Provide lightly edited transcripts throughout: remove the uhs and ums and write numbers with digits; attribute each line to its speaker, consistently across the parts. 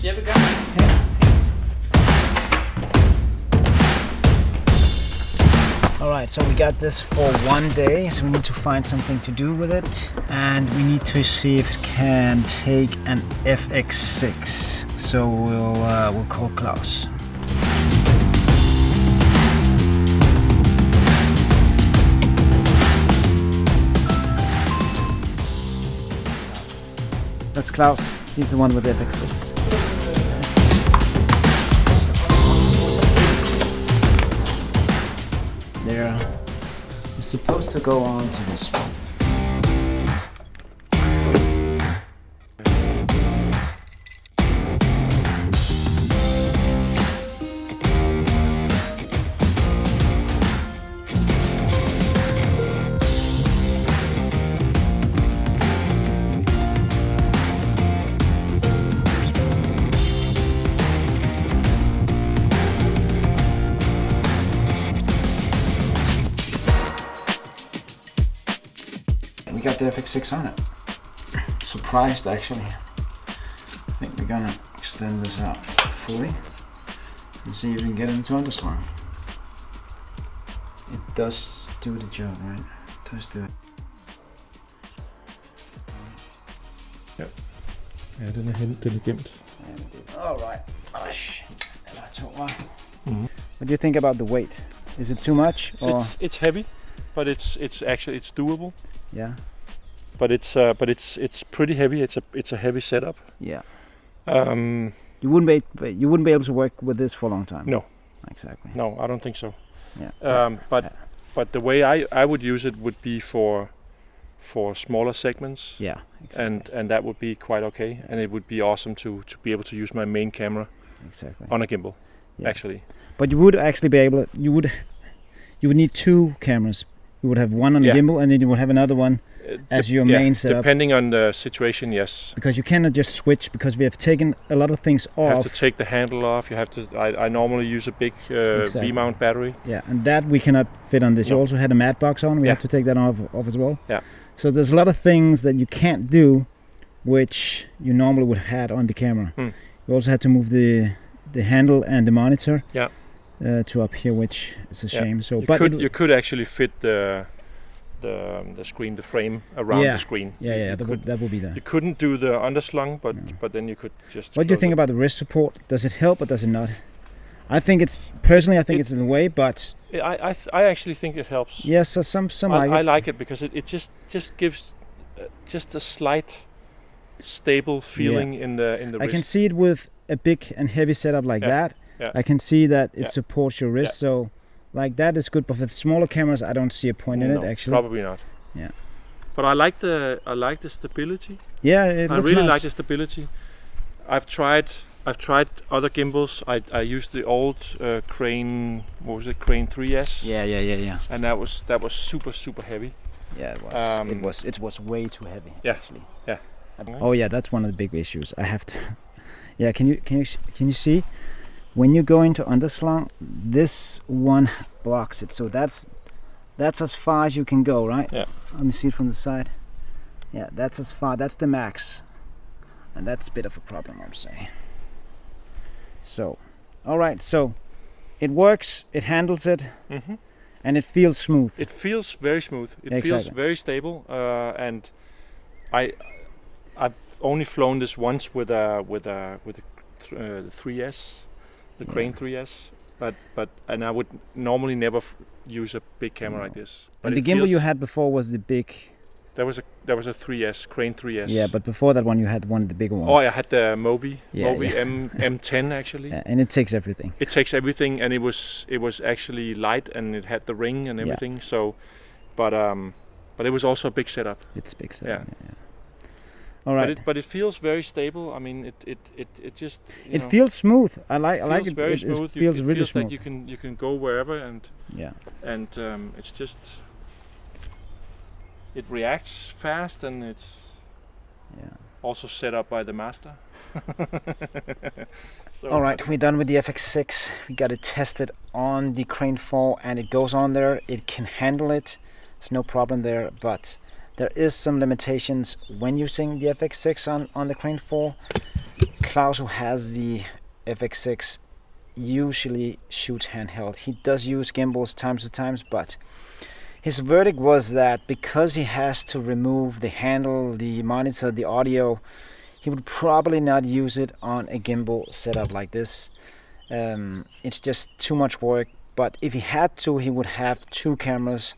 Speaker 1: Ja, vi gør.
Speaker 2: Alright, so we got this for 1 day, so we need to find something to do with it, and we need to see if it can take an FX6. So we'll call Klaus. That's Klaus. He's the one with the FX6. There. It's supposed to go on to this one. We got the FX6 on it. Surprised actually. I think we're gonna extend this out fully and see if we can get it into underslung. It does do the job, right? It does do it.
Speaker 3: Yep. Ja, den er gemt.
Speaker 2: Alright. Oh shit. What do you think about the weight? Is it too much? Or?
Speaker 3: It's heavy, but it's actually doable.
Speaker 2: Yeah.
Speaker 3: But it's pretty heavy. It's a heavy setup.
Speaker 2: Yeah. You wouldn't be able to work with this for a long time.
Speaker 3: No.
Speaker 2: Exactly.
Speaker 3: No, I don't think so.
Speaker 2: Yeah.
Speaker 3: But the way I would use it would be for smaller segments.
Speaker 2: Yeah. Exactly.
Speaker 3: And that would be quite okay. Yeah. And it would be awesome to be able to use my main camera.
Speaker 2: Exactly.
Speaker 3: On a gimbal.
Speaker 2: Yeah.
Speaker 3: Actually.
Speaker 2: But you would actually be able. You would need two cameras. You would have one on the gimbal, and then you would have another one as your main setup.
Speaker 3: Depending on the situation, yes.
Speaker 2: Because you cannot just switch, because we have taken a lot of things off.
Speaker 3: You have to take the handle off. You have to. I normally use a big V-mount battery.
Speaker 2: Yeah, and that we cannot fit on this. No. You also had a mat box on. We have to take that off as well.
Speaker 3: Yeah.
Speaker 2: So there's a lot of things that you can't do, which you normally would have had on the camera.
Speaker 3: Hmm.
Speaker 2: You also had to move the handle and the monitor.
Speaker 3: Yeah.
Speaker 2: To up here, which is a shame. So,
Speaker 3: you could actually fit the screen, the frame around the screen.
Speaker 2: Yeah, that would be there.
Speaker 3: You couldn't do the underslung, but then you could just.
Speaker 2: What do you think about the wrist support? Does it help or does it not? I think it's it's in the way, but
Speaker 3: I actually think it helps.
Speaker 2: Yes, so some like it.
Speaker 3: I like it because it just gives just a slight stable feeling in the wrist.
Speaker 2: I can see it with a big and heavy setup like that.
Speaker 3: Yeah.
Speaker 2: I can see that it supports your wrist, so like that is good. But for the smaller cameras, I don't see a point in it actually.
Speaker 3: Probably not.
Speaker 2: Yeah.
Speaker 3: But I like the stability.
Speaker 2: Yeah,
Speaker 3: I really like the stability. I've tried other gimbals. I used the old Crane. What was it? Crane 3S.
Speaker 2: Yeah.
Speaker 3: And that was super heavy.
Speaker 2: Yeah, it was. It was way too heavy.
Speaker 3: Yeah.
Speaker 2: Actually.
Speaker 3: Yeah.
Speaker 2: Oh yeah, that's one of the big issues. I have to. Yeah. Can you see? When you go into underslung, this one blocks it. So that's as far as you can go, right?
Speaker 3: Yeah.
Speaker 2: Let me see it from the side. Yeah, that's as far. That's the max, and that's a bit of a problem, I would say. So, all right. So, it works. It handles it, and it feels smooth.
Speaker 3: It feels very smooth. It feels very stable, and I've only flown this once with the 3S. The Crane 3S, and I would normally never use a big camera like this.
Speaker 2: But the gimbal you had before was the big.
Speaker 3: There was a 3S, Crane 3S.
Speaker 2: Yeah, but before that one you had one of the bigger ones.
Speaker 3: Oh, I had the Movi M10 actually.
Speaker 2: Yeah, and it takes everything.
Speaker 3: It takes everything, and it was actually light, and it had the ring and everything. Yeah. So, but it was also a big setup.
Speaker 2: It's a big setup. Yeah.
Speaker 3: All right. But it feels very stable. I mean, it just.
Speaker 2: It feels smooth. I like it.
Speaker 3: Very smooth.
Speaker 2: It feels really smooth.
Speaker 3: Like you can go wherever and.
Speaker 2: Yeah.
Speaker 3: And it's just. It reacts fast, and it's.
Speaker 2: Yeah.
Speaker 3: Also set up by the master.
Speaker 2: So all right, we're done with the FX6. We got it tested on the Crane 4, and it goes on there. It can handle it. There's no problem there, but there is some limitations when using the FX6 on the Crane 4. Klaus, who has the FX6, usually shoots handheld. He does use gimbals times to times, but his verdict was that because he has to remove the handle, the monitor, the audio, he would probably not use it on a gimbal setup like this. It's just too much work. But if he had to, he would have two cameras,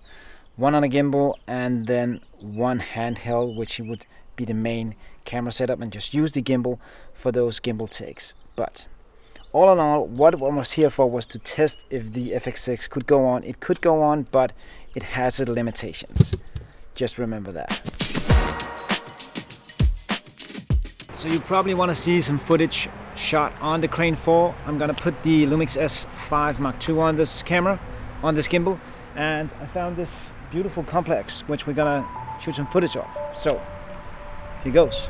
Speaker 2: one on a gimbal and then one handheld, which he would be the main camera setup, and just use the gimbal for those gimbal takes. But all in all, what I was here for was to test if the FX6 could go on. It could go on, but it has its limitations. Just remember that. So you probably want to see some footage shot on the Crane 4. I'm gonna put the Lumix S5 Mark II on this camera, on this gimbal, and I found this beautiful complex which we're gonna shoot some footage of. So here goes.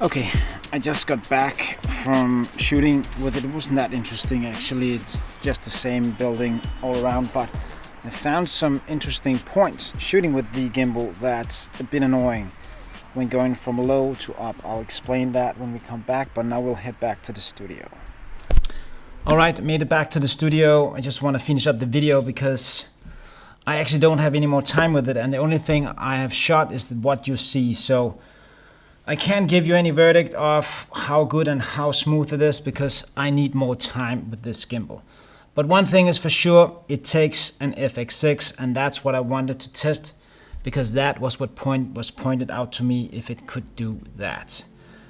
Speaker 2: Okay, I just got back from shooting with it. It wasn't that interesting actually, it's just the same building all around, but I found some interesting points shooting with the gimbal that's a bit annoying when going from low to up. I'll explain that when we come back, but now we'll head back to the studio. Alright, made it back to the studio. I just want to finish up the video because I actually don't have any more time with it, and the only thing I have shot is what you see, so I can't give you any verdict of how good and how smooth it is because I need more time with this gimbal. But one thing is for sure, it takes an FX6, and that's what I wanted to test because that was what was pointed out to me, if it could do that.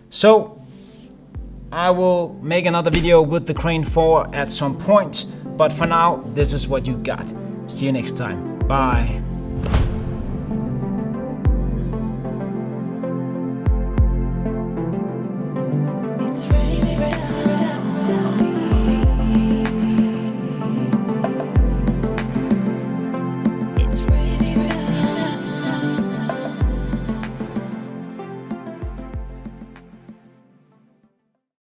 Speaker 2: So I will make another video with the Crane 4 at some point, but for now, this is what you got. See you next time. Bye.